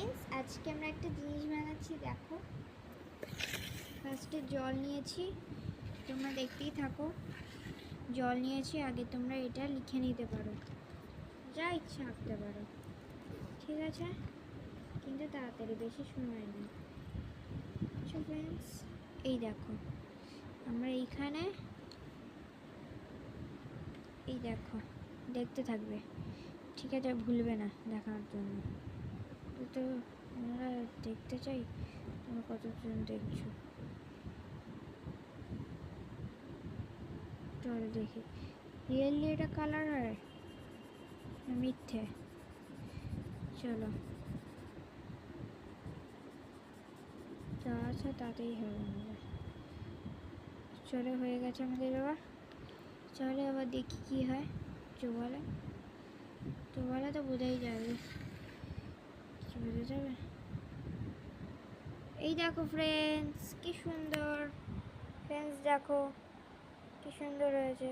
Friends, আজকে আমরা একটা জিনিস বানাচ্ছি। দেখো, ফার্স্টে জল নিয়েছি, তোমরা দেখতেই থাকো। জল নিয়েছি, আগে তোমরা এটা লিখে নিতে পারো, যা ইচ্ছা আঁকতে পারো, ঠিক আছে? কিন্তু তাড়াতাড়ি, বেশি সময় নেই। আচ্ছা ফ্রেন্ডস, এই দেখো আমরা এইখানে, এই দেখো, দেখতে থাকবে, ঠিক আছে? ভুলবে না দেখার জন্য। তো আমরা দেখতে চাই তোমরা কতজন দেখছো। চলো দেখি, রিয়েলি এটা কালার হয় না মিথ্যে। চলো, যা আছে তাতেই হবে আমাদের। চলো, হয়ে গেছে আমাদের এবার। চলো এবার দেখি কি হয়। চোবালে তো বোঝাই যাবে, বোঝা যাবে। এই দেখো ফ্রেন্ডস, কি সুন্দর। ফ্রেন্ডস দেখো কি সুন্দর হয়েছে।